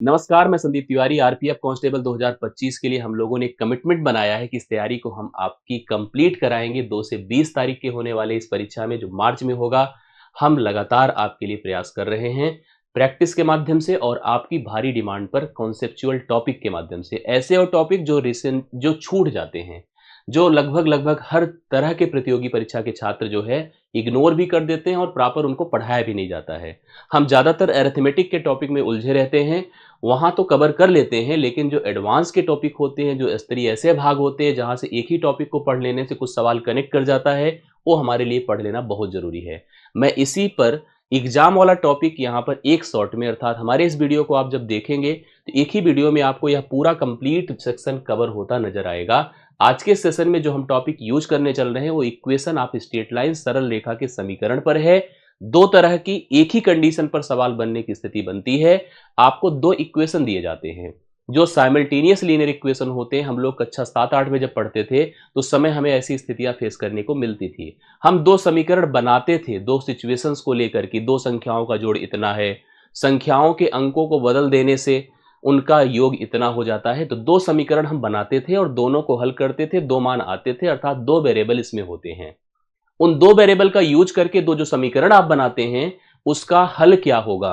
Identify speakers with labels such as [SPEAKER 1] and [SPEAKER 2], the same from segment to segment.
[SPEAKER 1] नमस्कार, मैं Sandeep Tiwari. RPF constable 2025 के लिए हम लोगों ने एक कमिटमेंट बनाया है कि इस तैयारी को हम आपकी कंप्लीट कराएंगे। 2 से 20 तारीख के होने वाले इस परीक्षा में जो मार्च में होगा, हम लगातार आपके लिए प्रयास कर रहे हैं, प्रैक्टिस के माध्यम से और आपकी भारी डिमांड पर कॉन्सेप्चुअल टॉपिक के माध्यम से। ऐसे और टॉपिक जो छूट जाते हैं, जो लगभग हर तरह के प्रतियोगी परीक्षा के छात्र जो है इग्नोर भी कर देते हैं और प्रॉपर उनको पढ़ाया भी नहीं जाता है। हम ज़्यादातर अरिथमेटिक के टॉपिक में उलझे रहते हैं, वहाँ तो कवर कर लेते हैं, लेकिन जो एडवांस के टॉपिक होते हैं, जो स्तरीय ऐसे भाग होते हैं जहाँ से एक ही टॉपिक को पढ़ लेने से कुछ सवाल कनेक्ट कर जाता है, वो हमारे लिए पढ़ लेना बहुत ज़रूरी है। मैं इसी पर एग्जाम वाला टॉपिक यहाँ पर एक शॉर्ट में, अर्थात हमारे इस वीडियो को आप जब देखेंगे तो एक ही वीडियो में आपको यह पूरा कंप्लीट सेक्शन कवर होता नजर आएगा। आज के सेशन में जो हम टॉपिक यूज करने चल रहे हैं वो इक्वेशन ऑफ स्ट्रेट लाइन, सरल रेखा के समीकरण पर है। दो तरह की एक ही कंडीशन पर सवाल बनने की स्थिति बनती है। आपको दो इक्वेशन दिए जाते हैं जो साइमल्टेनियस लीनियर इक्वेशन होते हैं। हम लोग कक्षा 7-8 में जब पढ़ते थे तो उस समय हमें ऐसी स्थितियां फेस करने को मिलती थी। हम दो समीकरण बनाते थे दो सिचुएशंस को लेकर कि दो संख्याओं का जोड़ इतना है, संख्याओं के अंकों को बदल देने से उनका योग इतना हो जाता है। तो दो समीकरण हम बनाते थे और दोनों को हल करते थे, दो मान आते थे, अर्थात दो वेरिएबल इसमें होते हैं। उन दो वेरिएबल का यूज करके दो जो समीकरण आप बनाते हैं उसका हल क्या होगा,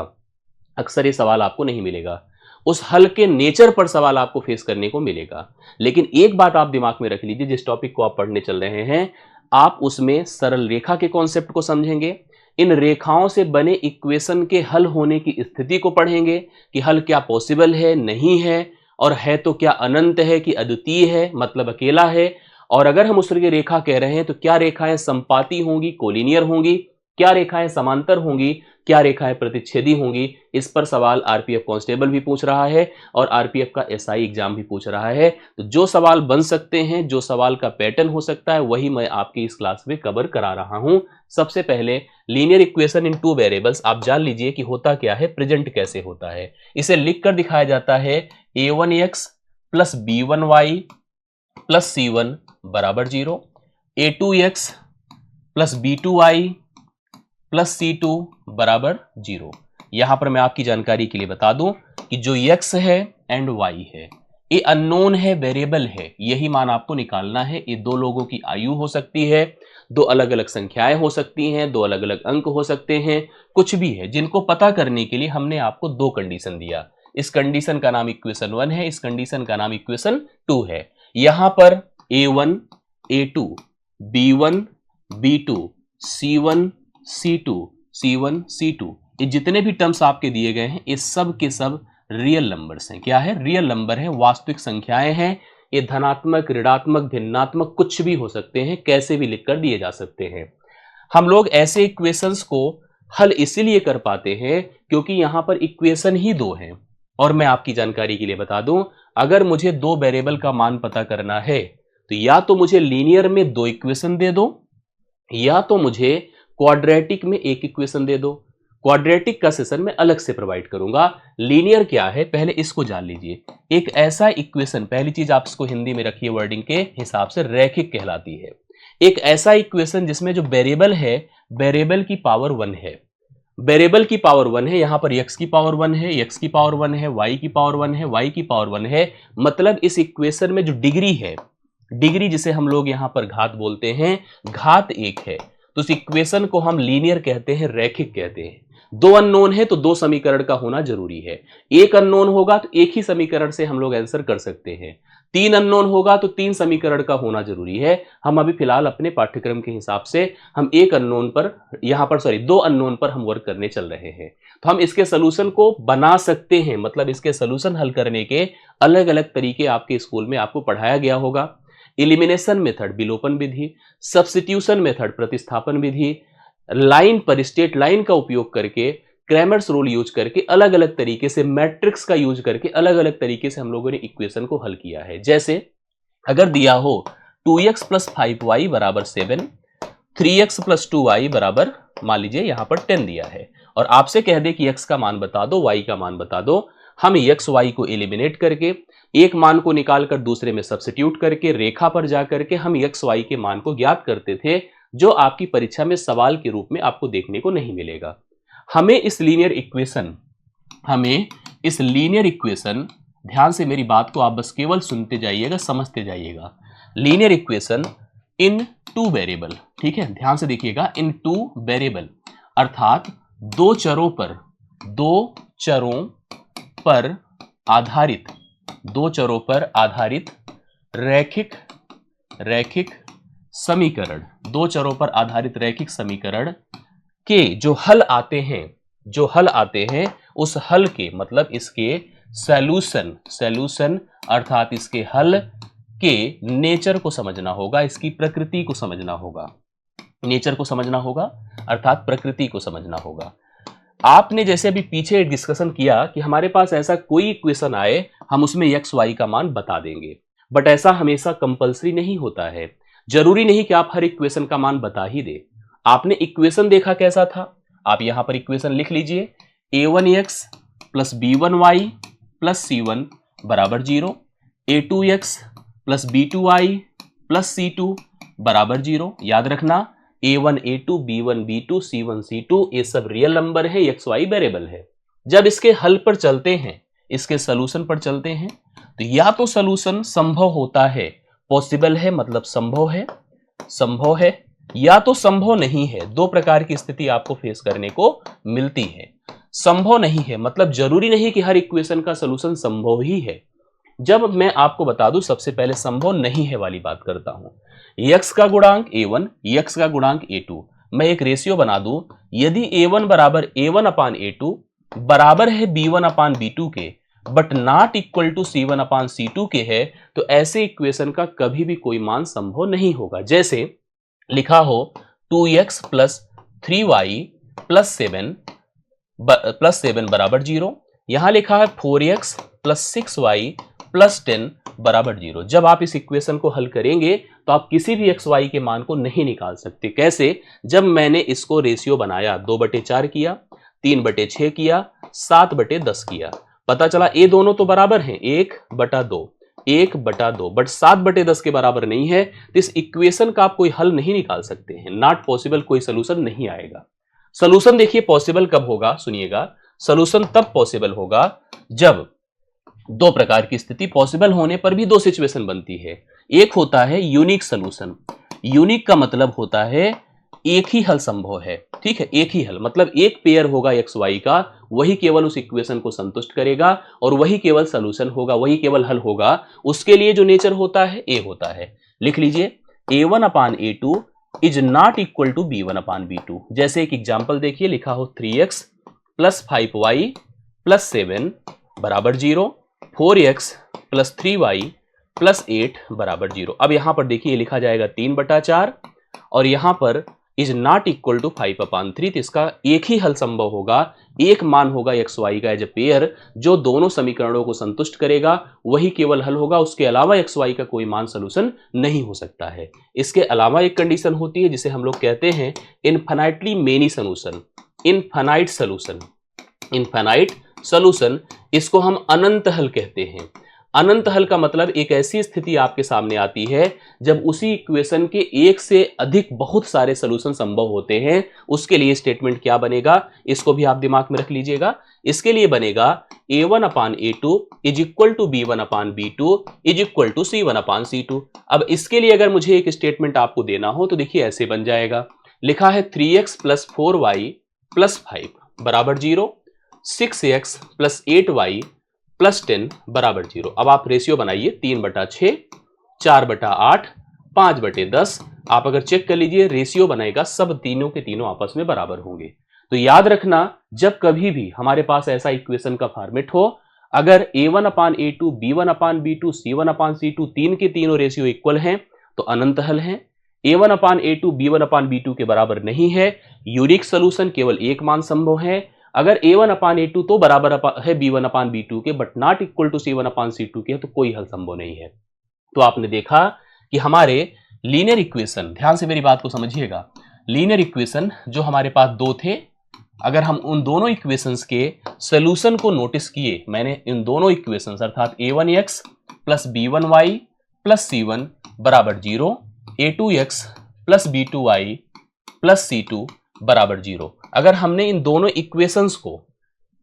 [SPEAKER 1] अक्सर ये सवाल आपको नहीं मिलेगा। उस हल के नेचर पर सवाल आपको फेस करने को मिलेगा। लेकिन एक बात आप दिमाग में रख लीजिए, जिस टॉपिक को आप पढ़ने चल रहे हैं आप उसमें सरल रेखा के कॉन्सेप्ट को समझेंगे, इन रेखाओं से बने इक्वेशन के हल होने की स्थिति को पढ़ेंगे कि हल क्या पॉसिबल है, नहीं है, और है तो क्या अनंत है कि अद्वितीय है, मतलब अकेला है। और अगर हम उस रेखा कह रहे हैं तो क्या रेखाएं समपाती होंगी, कोलिनियर होंगी, क्या रेखाएं समांतर होंगी, क्या रेखाएं प्रतिच्छेदी होंगी। इस पर सवाल आरपीएफ कांस्टेबल भी पूछ रहा है और आरपीएफ का एसआई एग्जाम भी पूछ रहा है। तो जो सवाल बन सकते हैं, जो सवाल का पैटर्न हो सकता है, वही मैं आपकी इस क्लास में कवर करा रहा हूं। सबसे पहले linear equation in two variables आप जान लीजिए कि होता क्या है, प्रेजेंट कैसे होता है। इसे लिखकर दिखाया जाता है a1x plus b1y plus c1 बराबर 0, a2x plus b2y plus c2 बराबर 0। यहां पर मैं आपकी जानकारी के लिए बता दूं कि जो x है एंड y है ये अननोन है, वेरिएबल है, यही मान आपको निकालना है। ये दो लोगों की आयु हो सकती है, दो अलग अलग संख्याएं हो सकती हैं, दो अलग अलग अंक हो सकते हैं, कुछ भी है, जिनको पता करने के लिए हमने आपको दो कंडीशन दिया। इस कंडीशन का नाम इक्वेशन 1 है, इस कंडीशन का नाम इक्वेशन 2 है। यहां पर a1 a2 b1 b2 c1 c2 c1 c2 ये जितने भी टर्म्स आपके दिए गए हैं ये सब के सब रियल नंबर्स हैं। क्या है? रियल नंबर है, वास्तविक संख्याएं हैं। ये धनात्मक, ऋणात्मक, भिन्नात्मक कुछ भी हो सकते हैं, कैसे भी लिखकर दिए जा सकते हैं। हम लोग ऐसे इक्वेशंस को हल इसीलिए कर पाते हैं क्योंकि यहां पर इक्वेशन ही दो हैं। और मैं आपकी जानकारी के लिए बता दूं, अगर मुझे दो वेरिएबल का मान पता करना है तो या तो मुझे लीनियर में दो इक्वेशन दे दो या तो मुझे क्वाड्रेटिक में एक इक्वेशन दे दो। क्वाड्रेटिक का सेशन मैं अलग से प्रोवाइड करूंगा। लीनियर क्या है पहले इसको जान लीजिए। एक ऐसा इक्वेशन, पहली चीज आप इसको हिंदी में रखिए वर्डिंग के हिसाब से, रैखिक कहलाती है। एक ऐसा इक्वेशन जिसमें जो वेरिएबल है, वेरिएबल की पावर 1 है, वेरिएबल की पावर 1 है। यहां पर x की पावर 1 है, x की पावर 1 है, y की पावर 1 है, y की पावर 1 है। मतलब इस इक्वेशन में जो डिग्री है, डिग्री जिसे हम लोग यहां पर घात बोलते हैं, घात 1 है। तो इस इक्वेशन को हम लीनियर कहते हैं, रैखिक कहते हैं। दो अननोन है तो दो समीकरण का होना जरूरी है। एक अननोन होगा तो एक ही समीकरण से हम लोग आंसर कर सकते हैं। तीन अननोन होगा तो तीन समीकरण का होना जरूरी है। हम अभी फिलहाल अपने पाठ्यक्रम के हिसाब से हम एक अननोन पर दो अननोन पर हम वर्क करने चल रहे हैं। तो हम इसके सोल्यूशन को बना सकते हैं, मतलब इसके सोल्यूशन हल करने के अलग अलग तरीके आपके स्कूल में आपको पढ़ाया गया होगा। एलिमिनेशन मेथड विलोपन विधि, सब्स्टिट्यूशन मेथड प्रतिस्थापन विधि, लाइन पर स्ट्रेट लाइन का उपयोग करके, क्रैमर्स रूल यूज करके, अलग अलग तरीके से, मैट्रिक्स का यूज करके अलग अलग तरीके से हम लोगों ने इक्वेशन को हल किया है। जैसे अगर दिया हो 2x प्लस 5y बराबर 7, 3x प्लस 2y बराबर मान लीजिए यहां पर 10 दिया है, और आपसे कह दे कि x का मान बता दो, y का मान बता दो। हम x y को एलिमिनेट करके एक मान को निकालकर दूसरे में सब्स्टिट्यूट करके रेखा पर जाकर के हम x y के मान को ज्ञात करते थे, जो आपकी परीक्षा में सवाल के रूप में आपको देखने को नहीं मिलेगा। हमें इस लीनियर इक्वेशन हमें इस लीनियर इक्वेशन, ध्यान से मेरी बात को आप बस केवल सुनते जाइएगा, समझते जाइएगा। Linear equation in two variable, ठीक है, ध्यान से देखिएगा, इन टू वेरिएबल अर्थात दो चरों पर आधारित रैखिक समीकरण, दो चरों पर आधारित रैखिक समीकरण के जो हल आते हैं उस हल के मतलब इसके सॉल्यूशन अर्थात इसके हल के नेचर को समझना होगा, इसकी प्रकृति को समझना होगा, नेचर को समझना होगा अर्थात प्रकृति को समझना होगा। आपने जैसे अभी पीछे डिस्कशन किया कि हमारे पास ऐसा कोई इक्वेशन आए, हम उसमें एक्स वाई का मान बता देंगे, बट ऐसा हमेशा कंपलसरी नहीं होता है। जरूरी नहीं कि आप हर इक्वेशन का मान बता ही दे। आपने इक्वेशन देखा कैसा था, आप यहां पर इक्वेशन लिख लीजिए, a1x plus b1y plus c1 बराबर 0, a2x plus b2y plus c2 बराबर 0। याद रखना a1 a2 b1 b2 c1 c2 ये सब रियल नंबर है, एक्स वाई वेरिएबल है। जब इसके हल पर चलते हैं, इसके सॉल्यूशन पर चलते हैं, तो या तो सॉल्यूशन संभव होता है, पॉसिबल है मतलब संभव है, या तो संभव नहीं है। दो प्रकार की स्थिति आपको फेस करने को मिलती है। संभव नहीं है मतलब जरूरी नहीं कि हर इक्वेशन का सॉल्यूशन संभव ही है। जब मैं आपको बता दूं, सबसे पहले संभव नहीं है वाली बात करता हूं। x का गुणांक a1, x का गुणांक a2, मैं एक रेशियो बना दूं, यदि a1 बराबर a1 अपान a2 बराबर है b1 अपान b2 के, but not equal to c1 upon c2 के है, तो ऐसे इक्वेशन का कभी भी कोई मान संभव नहीं होगा। जैसे लिखा हो 2x प्लस 3y प्लस 7 बराबर 0, यहां लिखा है 4x प्लस 6y प्लस 10 बराबर 0। जब आप इस इक्वेशन को हल करेंगे तो आप किसी भी एक्स वाई के मान को नहीं निकाल सकते। कैसे? जब मैंने इसको रेशियो बनाया, 2/4 किया, 3/6 किया, 7/10 किया, पता चला ये दोनों तो बराबर हैं, 1/2, बट 7/10 के बराबर नहीं है, तो इस इक्वेशन का आप कोई हल नहीं निकाल सकते हैं। नॉट पॉसिबल, कोई सोल्यूशन नहीं आएगा। सोल्यूशन देखिए पॉसिबल कब होगा, सुनिएगा, सोल्यूशन तब पॉसिबल होगा जब दो प्रकार की स्थिति, पॉसिबल होने पर भी दो सिचुएशन बनती है। एक होता है यूनिक सोल्यूशन। यूनिक का मतलब होता है एक ही हल संभव है, ठीक है, एक ही हल मतलब एक पेयर होगा एक्स वाई का, वही केवल उस इक्वेशन को संतुष्ट करेगा और वही केवल सोल्यूशन होगा, वही केवल हल होगा। उसके लिए जो नेचर होता है ए होता है। लिख लीजिए a1 upon a2 is not equal to b1 upon b2। जैसे एक एग्जाम्पल देखिए, लिखा हो 3x प्लस 5y प्लस 7 बराबर 0, 4x प्लस 3y प्लस 8 बराबर 0। अब यहां पर देखिए लिखा जाएगा 3/4 और यहां पर इज नॉट इक्वल टू 5/3। तो इसका एक ही हल संभव होगा, एक मान होगा एक्स वाई का एज ए पेयर जो दोनों समीकरणों को संतुष्ट करेगा, वही केवल हल होगा। उसके अलावा एक्स वाई का कोई मान सोल्यूशन नहीं हो सकता है। इसके अलावा एक कंडीशन होती है जिसे हम लोग कहते हैं infinitely many solution, infinite solution. इसको हम अनंत हल कहते हैं। अनंत हल का मतलब एक ऐसी स्थिति आपके सामने आती है जब उसी इक्वेशन के एक से अधिक बहुत सारे सॉल्यूशन संभव होते हैं। उसके लिए स्टेटमेंट क्या बनेगा, इसको भी आप दिमाग में रख लीजिएगा। इसके लिए बनेगा a1 upon a2 is equal to b1 upon b2 is equal to c1 upon c2। अब इसके लिए अगर मुझे एक स्टेटमेंट आपको देना हो तो देखिए ऐसे बन जाएगा। लिखा है 3x प्लस 4y प्लस 5 बराबर 0, 6x प्लस 8y प्लस 10 बराबर 0। अब आप रेशियो बनाइए 3/6, 4/8, 5/10। आप अगर चेक कर लीजिए रेशियो बनेगा, सब तीनों के तीनों आपस में बराबर होंगे। तो याद रखना, जब कभी भी हमारे पास ऐसा इक्वेशन का फॉर्मेट हो, अगर a1 upon a2, b1 upon b2, c1 upon c2 तीन के तीनों रेशियो इक्वल हैं तो अनंत हल है। a1 upon a2 b1 upon b2 के बराबर नहीं है, यूनिक सोल्यूशन, केवल एक मान संभव है। अगर a1 अपान a2 तो बराबर है b1 अपान b2 के, but not equal to c1 upon c2 के, तो कोई हल संभव नहीं है। तो आपने देखा कि हमारे लीनियर इक्वेशन, ध्यान से मेरी बात को समझिएगा, लीनियर इक्वेशन जो हमारे पास दो थे, अगर हम उन दोनों इक्वेशंस के सोल्यूशन को नोटिस किए, मैंने इन दोनों इक्वेशंस अर्थात a1x plus b1y plus c1 बराबर 0, a2x plus b2y plus c2 बराबर 0, अगर हमने इन दोनों इक्वेशंस को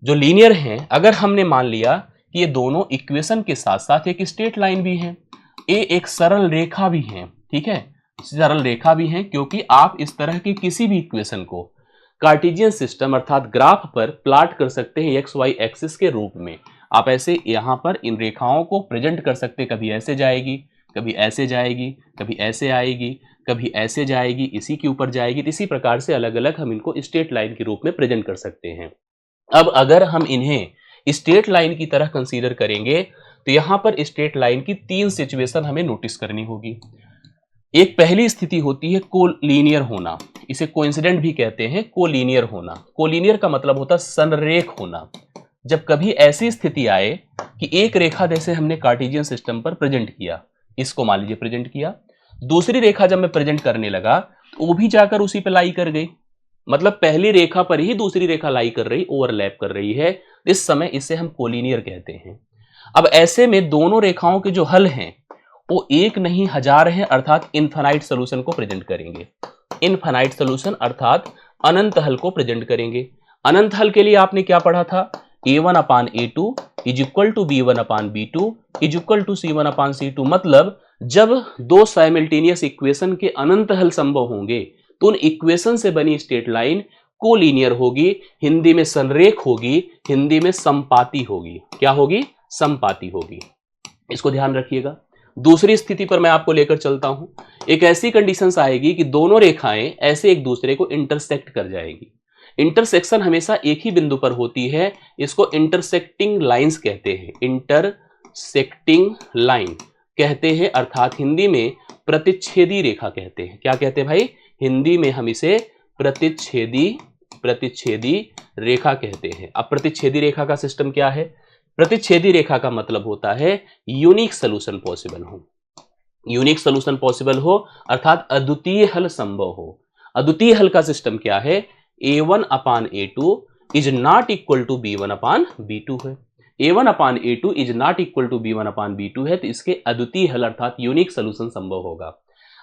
[SPEAKER 1] जो लीनियर हैं, अगर हमने मान लिया कि ये दोनों इक्वेशन के साथ साथ एक स्ट्रेट लाइन भी है, ए एक सरल रेखा भी है, ठीक है, सरल रेखा भी है, क्योंकि आप इस तरह की किसी भी इक्वेशन को कार्टेशियन सिस्टम अर्थात ग्राफ पर प्लॉट कर सकते हैं एक्स वाई एक्सिस के रूप में। आप ऐसे यहां पर इन रेखाओं को प्रेजेंट कर सकते हैं, कभी ऐसे जाएगी, कभी ऐसे जाएगी, कभी ऐसे आएगी, कभी ऐसे जाएगी, इसी के ऊपर जाएगी। इसी प्रकार से अलग अलग हम इनको स्ट्रेट लाइन के रूप में प्रेजेंट कर सकते हैं। अब अगर हम इन्हें स्ट्रेट लाइन की तरह कंसीडर करेंगे तो यहां पर स्ट्रेट लाइन की 3 सिचुएशन हमें नोटिस करनी होगी। एक पहली स्थिति होती है कोलीनियर होना, इसे कोइंसिडेंट भी कहते हैं, कोलीनियर होना। कोलीनियर का मतलब होता है संरेख होना। जब कभी ऐसी स्थिति आए कि एक रेखा जैसे हमने कार्टेशियन सिस्टम पर प्रेजेंट किया, इसको मान लीजिए प्रेजेंट किया, दूसरी रेखा जब मैं प्रेजेंट करने लगा तो वो भी जाकर उसी पे लाई कर गई, मतलब पहली रेखा पर ही दूसरी रेखा लाई कर रही, ओवरलैप कर रही है। इस समय इसे हम कोलीनियर कहते हैं। अब ऐसे में दोनों रेखाओं के जो हल हैं वो एक नहीं हजार हैं, अर्थात इनफाइनाइट सॉल्यूशन को प्रेजेंट करेंगे। इनफाइनाइट सॉल्यूशन अर्थात अनंत हल को प्रेजेंट करेंगे। अनंत हल के लिए आपने क्या पढ़ा था? a1 upon a2 is equal to b1 upon b2 is equal to c1 upon c2। मतलब जब दो साइमल्टेनियस इक्वेशन के अनंत हल संभव होंगे तो उन इक्वेशन से बनी स्ट्रेट लाइन कोलीनियर होगी, हिंदी में संरेख होगी, हिंदी में समपाती होगी। क्या होगी? समपाती होगी। इसको ध्यान रखिएगा। दूसरी स्थिति पर मैं आपको लेकर चलता हूं। एक ऐसी कंडीशंस आएगी कि दोनों रेखाएं ऐसे एक दूसरे को इंटरसेक्ट कर जाएगी। इंटरसेक्शन हमेशा एक ही बिंदु पर होती है, इसको इंटरसेक्टिंग लाइंस कहते हैं। इंटरसेक्टिंग लाइन कहते हैं, अर्थात हिंदी में प्रतिच्छेदी रेखा कहते हैं। क्या कहते हैं भाई? हिंदी में हम इसे प्रतिच्छेदी रेखा कहते हैं। अब प्रतिच्छेदी रेखा का सिस्टम क्या है? प्रतिच्छेदी रेखा का मतलब होता है यूनिक सोल्यूशन पॉसिबल हो। यूनिक सोल्यूशन पॉसिबल हो अर्थात अद्वितीय हल संभव हो। अद्वितीय हल का सिस्टम क्या है? a1 upon a2 is not equal to b1 upon b2 है। a1 upon a2 is not equal to b1 upon b2 है, तो इसके अद्वितीय हल अर्थात यूनिक सोल्यूशन संभव होगा।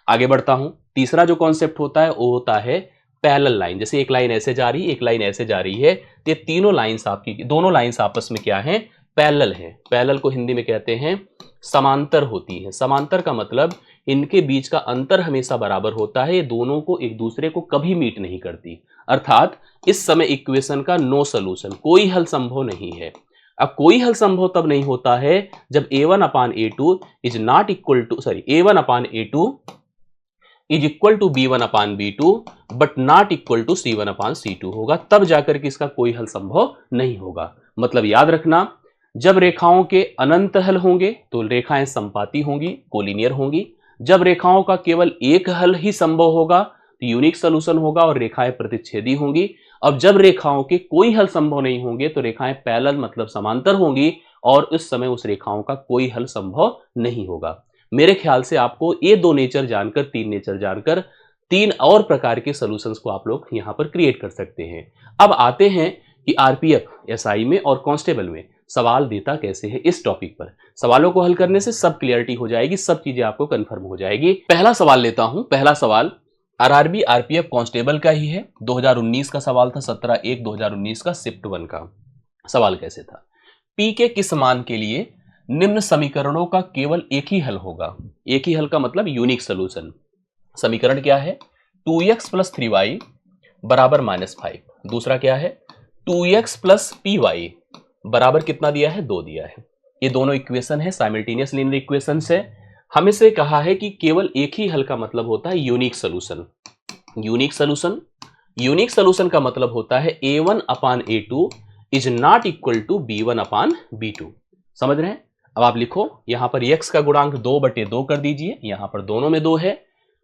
[SPEAKER 1] आगे बढ़ता हूं। तीसरा जो कॉन्सेप्ट होता है वो होता है पैरेलल लाइन। जैसे एक लाइन ऐसे जा रही है, एक लाइन ऐसे जा रही है, तो ये तीनों लाइंस आपकी, दोनों लाइंस आपस में क्या है? पैरेलल है। पैरेलल को हिंदी में कहते हैं समांतर होती है। समांतर का मतलब इनके बीच का अंतर हमेशा बराबर होता है, ये दोनों को एक दूसरे को कभी मीट नहीं करती। अर्थात इस समय इक्वेशन का नो सोल्यूशन, कोई हल संभव नहीं है। अब कोई हल संभव तब नहीं होता है जब a1 upon a2 is not equal to a1 upon a2 is equal to b1 upon b2 but not equal to c1 upon c2 होगा, तब जाकर के इसका कोई हल संभव नहीं होगा। मतलब याद रखना, जब रेखाओं के अनंत हल होंगे तो रेखाएं समपाती होंगी, कोलिनियर होंगी। जब रेखाओं का केवल एक हल ही संभव होगा तो यूनिक सोल्यूशन होगा और रेखाएं प्रतिच्छेदी होंगी। अब जब रेखाओं के कोई हल संभव नहीं होंगे तो रेखाएं पैरेलल मतलब समांतर होंगी और उस समय उस रेखाओं का कोई हल संभव नहीं होगा। मेरे ख्याल से आपको ये दो नेचर जानकर, तीन नेचर जानकर, तीन और प्रकार के सॉल्यूशंस को आप लोग यहां पर क्रिएट कर सकते हैं। अब आते हैं कि आरपीएफ, एसआई में और कांस्टेबल में सवाल देता कैसे है। इस टॉपिक पर सवालों को हल करने से सब क्लियरिटी हो जाएगी, सब चीजें आपको कंफर्म हो जाएगी। पहला सवाल लेता हूं। पहला सवाल आरआरबी आरपीएफ कांस्टेबल का ही है। 2019 का सवाल था, 17/1/2019 का, शिफ्ट 1 का। सवाल कैसे था? पी के किस मान के लिए निम्न समीकरणों का केवल एक ही हल होगा? एक ही हल का मतलब यूनिक सोल्यूशन। समीकरण क्या है? 2x प्लस 3y बराबर -5। दूसरा क्या है? 2x प्लस py बराबर कितना दिया है? 2 दिया है। ये दोनों इक्वेशन है, साइमल्टेनियस लीनियर इक्वेशन है। हमें से कहा है कि केवल एक ही हल का मतलब होता है unique solution. Unique solution, unique solution का मतलब होता है a1 upon a2 is not equal to b1 upon b2। समझ रहे हैं? अब आप लिखो, यहां पर x का गुणांक 2/2 कर दीजिए, यहां पर दोनों में 2 है,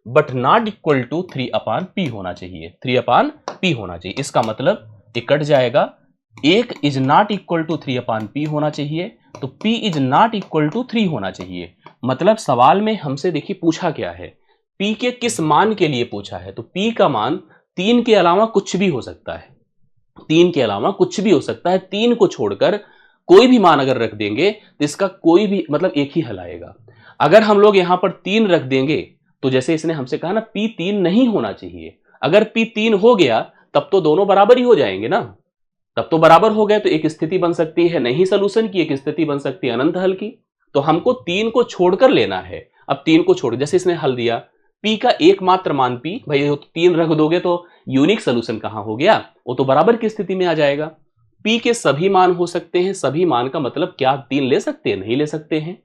[SPEAKER 1] but not equal to 3 upon p होना चाहिए। 3 अपान p होना चाहिए। इसका मतलब ये कट जाएगा, एक is not equal to 3 upon p होना चाहिए, तो p is not equal to 3 होना चाहिए। मतलब सवाल में हमसे देखिए पूछा क्या है? p के किस मान के लिए पूछा है, तो p का मान 3 के अलावा कुछ भी हो सकता है। 3 के अलावा कुछ भी हो सकता है। 3 को छोड़कर कोई भी मान अगर रख देंगे तो इसका कोई भी मतलब एक ही हल आएगा। अगर हम लोग यहां पर 3 रख देंगे तो जैसे इसने हमसे कहा ना, p 3 नहीं होना चाहिए। अगर p 3 हो गया तब तो दोनों बराबर ही हो जाएंगे ना। तब तो बराबर हो गए, तो एक स्थिति बन सकती है नहीं सॉल्यूशन की, एक स्थिति बन सकती है अनंत हल की। तो हमको 3 को छोड़कर लेना है। अब 3 को छोड़, जैसे इसने हल दिया p का एकमात्र मान p, भाई 3 रख दोगे तो यूनिक सॉल्यूशन कहां हो गया, वो तो बराबर की स्थिति में आ जाएगा। p के सभी मान हो सकते हैं, सभी मान का मतलब क्या 3 ले सकते हैं, नहीं ले सकते हैं।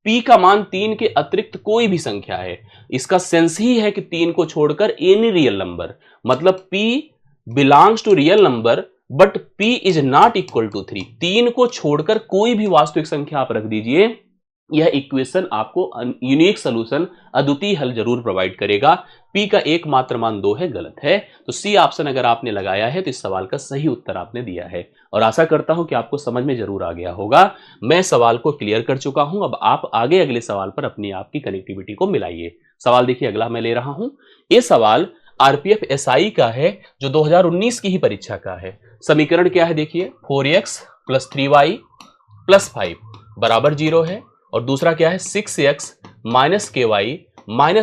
[SPEAKER 1] p का मान 3 के अतिरिक्त कोई भी संख्या है, इसका सेंस ही है कि 3 को छोड़कर एनी रियल नंबर, मतलब p belongs to real number but p is not equal to 3। 3 को छोड़कर कोई भी वास्तविक संख्या आप रख दीजिए, यह इक्वेशन आपको यूनिक सॉल्यूशन, अद्वितीय हल जरूर प्रोवाइड करेगा। p का एकमात्र मान 2 है, गलत है। तो सी ऑप्शन अगर आपने लगाया है तो इस सवाल का सही उत्तर आपने दिया है, और आशा करता हूं कि आपको समझ में जरूर आ गया होगा। मैं सवाल को क्लियर कर चुका हूं, अब आप आगे अगले सवाल पर अपनी आपकी कनेक्टिविटी को मिलाइए। सवाल देखिए अगला मैं ले रहा हूं, यह सवाल आरपीएफ एसआई का है, जो 2019 की ही परीक्षा का है। समीकरण क्या है देखिए, 4x + 3y + 5 बराबर 0 है, और दूसरा क्या है 6x - ky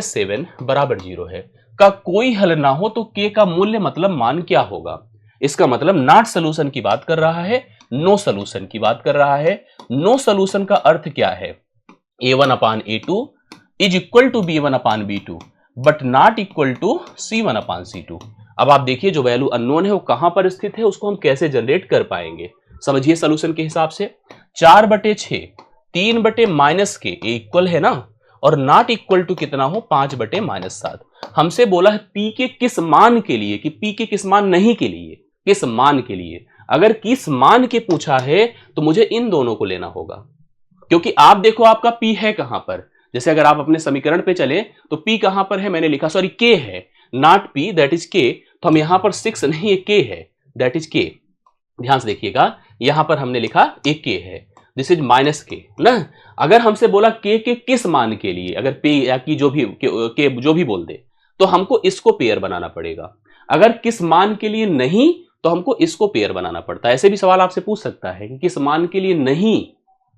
[SPEAKER 1] - 7 बराबर 0 है। का कोई हल ना हो तो k का मूल्य मतलब मान क्या होगा। इसका मतलब नॉट सॉल्यूशन की बात कर रहा है, नो सॉल्यूशन की बात कर रहा है। नो सॉल्यूशन का अर्थ क्या है, a1/a2 is equal to b1/b2 but not equal to c1/c2। अब आप देखिए जो वैल्यू अननोन है वो कहां पर स्थित है, उसको हम कैसे जनरेट कर पाएंगे। समझिए सॉल्यूशन के हिसाब से 4/6 3/- के इक्वल है ना, और नॉट इक्वल टू कितना हो 5/-7। हमसे बोला है p के किस मान के लिए, कि p के किस मान नहीं के लिए, किस मान के लिए। अगर किस मान के पूछा है तो मुझे इन दोनों को लेना होगा, क्योंकि आप देखो आपका p है कहां पर। जैसे अगर आप अपने समीकरण पे चले तो p कहां पर है, मैंने लिखा सॉरी k है, not p that is k। तो हम यहां पर 6 नहीं है k है, दैट इज k। ध्यान से देखिएगा, यहां पर हमने लिखा एक k है, दिस इज -k ना। अगर हमसे बोला k के किस मान के लिए, अगर p या की जो भी k जो भी बोल दे तो हमको इसको पेयर बनाना पड़ेगा। अगर किस मान के लिए नहीं तो हमको इसको पेयर बनाना पड़ता है। ऐसे भी सवाल आपसे पूछ सकता है कि किस मान के लिए नहीं,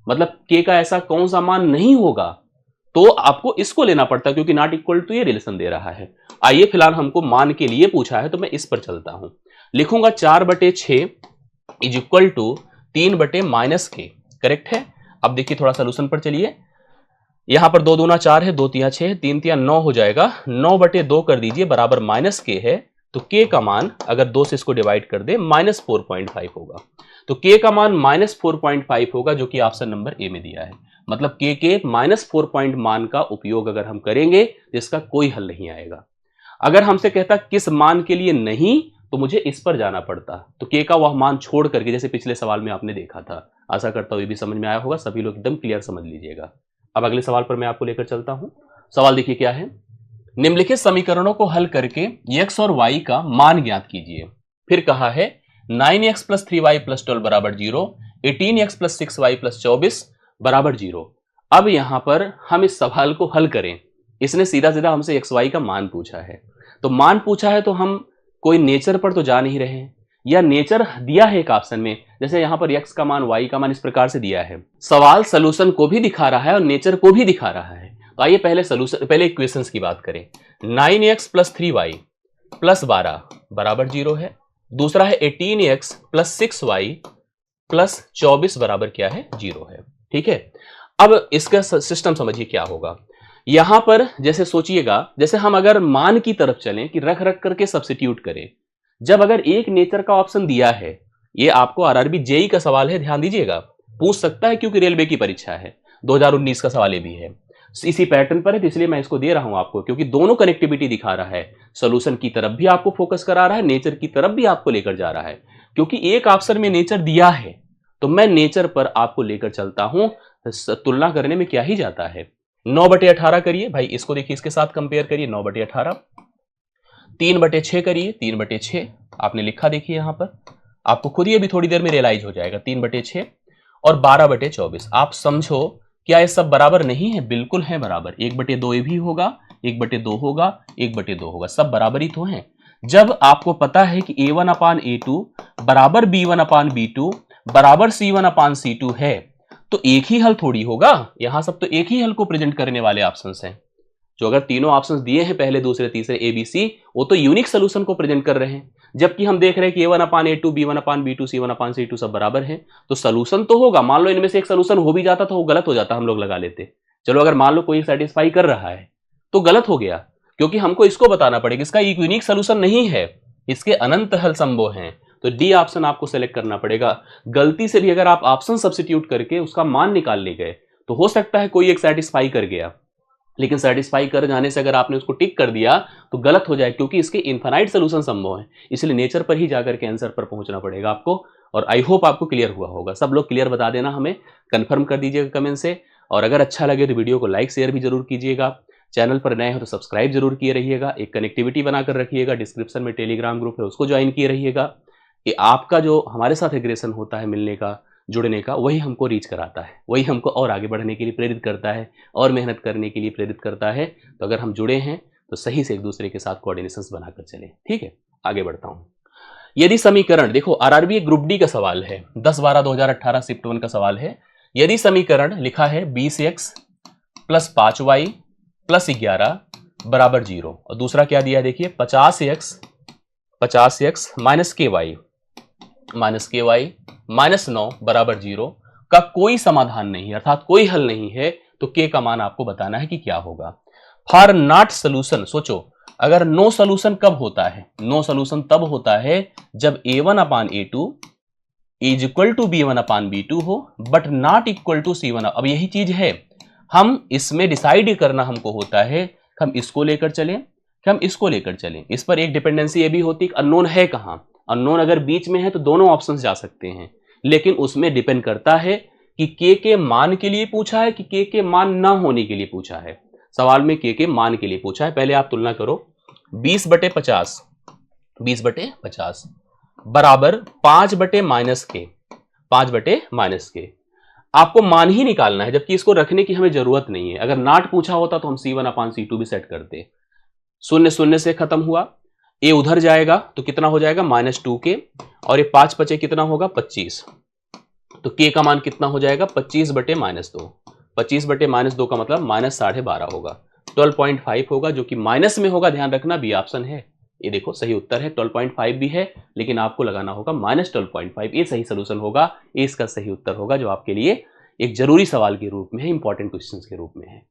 [SPEAKER 1] मतलब k का ऐसा कौन सा मान नहीं होगा, तो आपको इसको लेना पड़ता है, क्योंकि नॉट इक्वल टू ये रिलेशन दे रहा है। आइए फिलहाल हमको मान के लिए पूछा है तो मैं इस पर चलता हूं, लिखूंगा 4/6 is equal to 3/-k, correct है। अब देखिए थोड़ा सोल्यूशन पर चलिए, यहां पर 2 दूना 4 है, 2 तिया 6, 3 तिया 9 हो जाएगा, 9/2 कर दीजिए बराबर -k है। तो k का मान अगर 2 से इसको डिवाइड कर दे -4.5 होगा। तो k का मान -4.5 होगा, जो कि ऑप्शन नंबर ए में दिया है। मतलब k के -4 मान का उपयोग अगर हम करेंगे तो इसका कोई हल नहीं आएगा। अगर हमसे कहता किस मान के लिए नहीं तो मुझे इस पर जाना पड़ता, तो k का वह मान छोड़ करके, जैसे पिछले सवाल में आपने देखा था। आशा करता हूं ये भी समझ में आया होगा, सभी लोग एकदम क्लियर समझ लीजिएगा। अब अगले सवाल पर मैं आपको लेकर चलता हूं। सवाल देखिए क्या है, निम्नलिखित समीकरणों को हल करके x और y का मान ज्ञात कीजिए। फिर कहा है 9x + 3y + 12 बराबर 0, 18x + 6y + 24 बराबर 0। अब यहां पर हम इस सवाल को हल करें, इसने सीधा सीधा हमसे x y का मान पूछा है। तो मान पूछा है तो हम कोई नेचर पर तो जा नहीं रहे हैं, या नेचर दिया है एक ऑप्शन में, जैसे यहां पर x का मान y का मान इस प्रकार से दिया है। सवाल सॉल्यूशन को भी दिखा रहा है और नेचर को भी दिखा रहा है। तो आइए पहले इक्वेशंस की बात करें। 9x + 3y + 12 बराबर 0 है। दूसरा है 18x + 6y + 24 बराबर क्या है, 0 है। ठीक है, अब इसका सिस्टम समझिए क्या होगा। यहां पर जैसे सोचिएगा, जैसे हम अगर मान की तरफ चलें कि रख रख करके सब्स्टिट्यूट करें, जब अगर एक नेचर का ऑप्शन दिया है, ये आपको आरआरबी जेई का सवाल है, ध्यान दीजिएगा, पूछ सकता है क्योंकि रेलवे की परीक्षा है, 2019 का सवाल ये भी है, इसी पैटर्न पर है, तो इसलिए मैं इसको दे रहा हूं आपको, क्योंकि दोनों कनेक्टिविटी दिखा रहा है। सॉल्यूशन की तरफ भी आपको फोकस करा रहा है, नेचर की तरफ भी आपको लेकर जा रहा है। क्योंकि एक ऑप्शन में नेचर दिया है तो मैं नेचर पर आपको लेकर चलता हूं। तुलना करने में क्या ही जाता है। 9/18 करिए भाई, इसको देखिए, इसके साथ कंपेयर करिए। 9/18, 3/6 करिए, 3/6 आपने लिखा, देखिए यहां पर आपको खुद ही अभी थोड़ी देर में रियलाइज हो जाएगा। 3/6 और 12/24, आप समझो क्या ये सब बराबर नहीं है? बिल्कुल है बराबर। 1/2 ये भी होगा, 1/2 होगा, 1/2 होगा, सब बराबर ही तो हैं। जब आपको पता है कि a1/a2 बराबर b1/b2 बराबर c1/c2 है, तो एक ही हल थोड़ी होगा, यहां सब तो एक ही हल को प्रेजेंट करने वाले ऑप्शंस हैं। जो अगर तीनों ऑप्शंस दिए हैं पहले दूसरे तीसरे ए बी सी, वो तो यूनिक सोल्यूशन को प्रेजेंट कर रहे हैं, जबकि हम देख रहे हैं कि A1/A2 B1/B2 C1/C2 सब बराबर है, तो सोल्यूशन तो होगा। मान लो इनमें से एक सोल्यूशन हो भी जाता तो वो गलत हो जाता, हम लोग लगा लेते। चलो अगर मान लो कोई सेटिस्फाई कर रहा है तो गलत हो गया, क्योंकि हमको इसको बताना पड़ेगा इसका एक यूनिक सोल्यूशन नहीं है, इसके अनंत हल संभव हैं। तो डी ऑप्शन आपको सेलेक्ट करना पड़ेगा। गलती से भी अगर आप ऑप्शन सब्स्टिट्यूट करके उसका मान निकाल ले गए तो हो सकता है कोई एक सेटिस्फाई कर गया, लेकिन सेटिस्फाई कर जाने से अगर आपने उसको टिक कर दिया तो गलत हो जाए, क्योंकि इसके इनफाइनाइट सोल्यूशन संभव है। इसलिए नेचर पर ही जाकर के आंसर पर पहुंचना पड़ेगा आपको। और आई होप आपको क्लियर हुआ होगा। सब लोग क्लियर बता देना, हमें कंफर्म कर दीजिएगा कमेंट से। और अगर अच्छा लगे तो वीडियो को लाइक शेयर भी जरूर कीजिएगा। चैनल पर नए हो तो सब्सक्राइब जरूर किए रहिएगा। एक कनेक्टिविटी बनाकर रखिएगा, डिस्क्रिप्शन में टेलीग्राम ग्रुप है उसको ज्वाइन किए रहिएगा। कि आपका जो हमारे साथ एग्रेशन होता है मिलने का, जुड़ने का, वही हमको रीच कराता है, वही हमको और आगे बढ़ने के लिए प्रेरित करता है और मेहनत करने के लिए प्रेरित करता है। तो अगर हम जुड़े हैं तो सही से एक दूसरे के साथ कोऑर्डिनेशंस बनाकर चलें। ठीक है, आगे बढ़ता हूं। यदि समीकरण, देखो आरआरबी ग्रुप डी का सवाल है, 10/12/2018 शिफ्ट 1 का सवाल है। यदि समीकरण लिखा है 20x + 5y + 11 = 0, और दूसरा क्या दिया है देखिए 50x -ky -9 = 0 का कोई समाधान नहीं है, अर्थात कोई हल नहीं है, तो के का मान आपको बताना है कि क्या होगा। फॉर नॉट सोल्यूशन, सोचो अगर नो सोल्यूशन कब होता है? नो सोल्यूशन तब होता है जब A1/A2 = B1/B2 हो but not equal to C1। अब यही चीज है, हम इसमें डिसाइड करना हमको होता है कि हम इसको लेकर चलें कि हम इसको लेकर चलें। इस पर एक डिपेंडेंसी ये भी होती है, अननोन है कहां। अननोन अगर बीच में है तो दोनों ऑप्शंस जा सकते हैं, लेकिन उसमें डिपेंड करता है कि के मान के लिए पूछा है कि के मान ना होने के लिए पूछा है। सवाल में के मान के लिए पूछा है। पहले आप तुलना करो, 20/50 बराबर 5/-के 5/-के। आपको मान ही निकालना है, जबकि इसको रखने की हमें जरूरत नहीं है। अगर नॉट पूछा होता तो हम C1/C2 भी सेट करते। 0 0 से खत्म हुआ, ए उधर जाएगा तो कितना हो जाएगा -2k, और ये 5 बचे कितना होगा 25। तो के का मान कितना हो जाएगा 25/-2। 25/-2 का मतलब -12.5 होगा, 12.5 होगा, जो कि माइनस में होगा। ध्यान रखना बी ऑप्शन है, ये देखो सही उत्तर है। 12.5 भी है, लेकिन आपको लगाना होगा -12.5, ये सही सोल्यूशन होगा, ये इसका सही उत्तर होगा, जो आपके लिए एक जरूरी सवाल के रूप में है, इंपॉर्टेंट क्वेश्चन के रूप में है।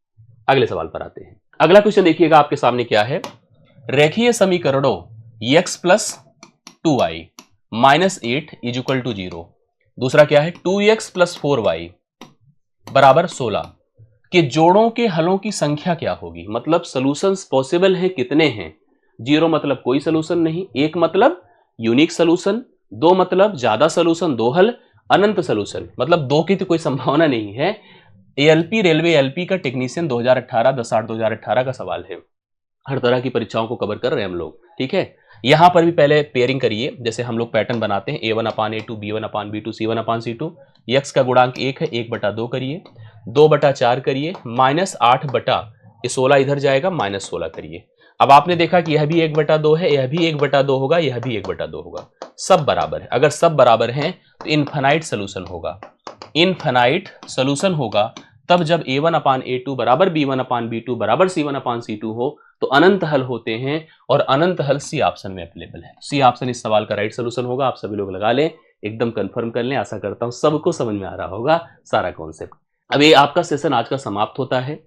[SPEAKER 1] अगले सवाल पर आते हैं। अगला क्वेश्चन देखिएगा आपके सामने क्या है। रेखीय समीकरणों x + 2y - 8 = 0। दूसरा क्या है 2x + 4y = 16 के जोड़ों के हलों की संख्या क्या होगी। मतलब सॉल्यूशंस पॉसिबल हैं कितने हैं। 0 मतलब कोई सॉल्यूशन नहीं, 1 मतलब यूनिक सॉल्यूशन, 2 मतलब ज्यादा सॉल्यूशन, 2 हल, अनंत सॉल्यूशन मतलब 2 की तो कोई संभावना नहीं है। एएलपी रेलवे एलपी का टेक्नीशियन 2018 10/8/2018 का सवाल है। हर तरह की परीक्षाओं को कवर कर रहे हैं हम लोग। ठीक है, यहां पर भी पहले पेयरिंग करिए, जैसे हम लोग पैटर्न बनाते हैं A1/A2 B1/B2 C1/C2। x का गुणांक 1 है, 1/2 करिए, 2/4 करिए, -8 ये 16 इधर जाएगा, -16 करिए। अब आपने देखा कि यह भी 1/2 है, यह भी 1/2 होगा, यह भी 1/2 होगा, सब बराबर है। अगर सब बराबर हैं तो इनफाइनाइट सोल्यूशन होगा। इनफाइनाइट सोल्यूशन होगा तब जब A1/A2 = B1/B2 = C1/C2 हो, तो अनंत हल होते हैं, और अनंत हल सी ऑप्शन में अवेलेबल है। सी ऑप्शन इस सवाल का राइट सोल्यूशन होगा। आप सभी लोग लगा लें, एकदम कंफर्म कर लें। आशा करता हूं सबको समझ में आ रहा होगा सारा कॉन्सेप्ट। अब ये आपका सेशन आज का समाप्त होता है।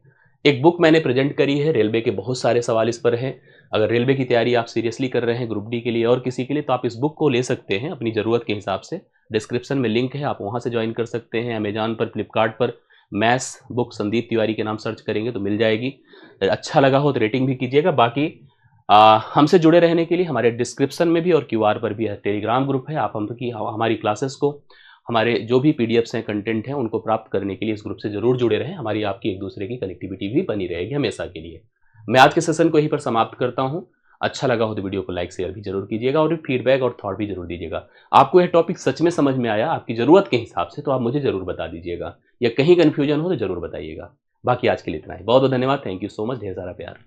[SPEAKER 1] एक बुक मैंने प्रेजेंट करी है, रेलवे के बहुत सारे सवाल इस पर हैं। अगर रेलवे की तैयारी आप सीरियसली कर रहे हैं ग्रुप डी के लिए और किसी के लिए, तो आप इस बुक को ले सकते हैं अपनी जरूरत के हिसाब से। डिस्क्रिप्शन में लिंक है, आप वहां से ज्वाइन कर सकते हैं। अमेजॉन पर, फ्लिपकार्ट पर मैथ्स बुक संदीप तिवारी के नाम सर्च करेंगे तो मिल जाएगी। अच्छा लगा हो तो रेटिंग भी कीजिएगा। बाकी हमसे जुड़े रहने के लिए हमारे डिस्क्रिप्शन में भी और क्यूआर पर भी टेलीग्राम ग्रुप है। आप हमारी क्लासेस को, हमारे जो भी पीडीएफ्स हैं, कंटेंट हैं, उनको प्राप्त करने के लिए इस ग्रुप से जरूर जुड़े रहें। हमारी आपकी एक दूसरे की कनेक्टिविटी भी बनी रहेगी हमेशा के लिए। मैं आज के सेशन को यहीं पर समाप्त करता हूं। अच्छा लगा हो तो वीडियो को लाइक शेयर भी जरूर कीजिएगा, और फीडबैक और थॉट भी जरूर दीजिएगा। आपको यह टॉपिक सच में समझ में आया आपकी जरूरत के हिसाब से, तो आप मुझे जरूर बता दीजिएगा, या कहीं कंफ्यूजन हो तो जरूर बताइएगा। बाकी आज के लिए इतना ही। बहुत बहुत धन्यवाद। Thank you so much. ढेर सारा प्यार।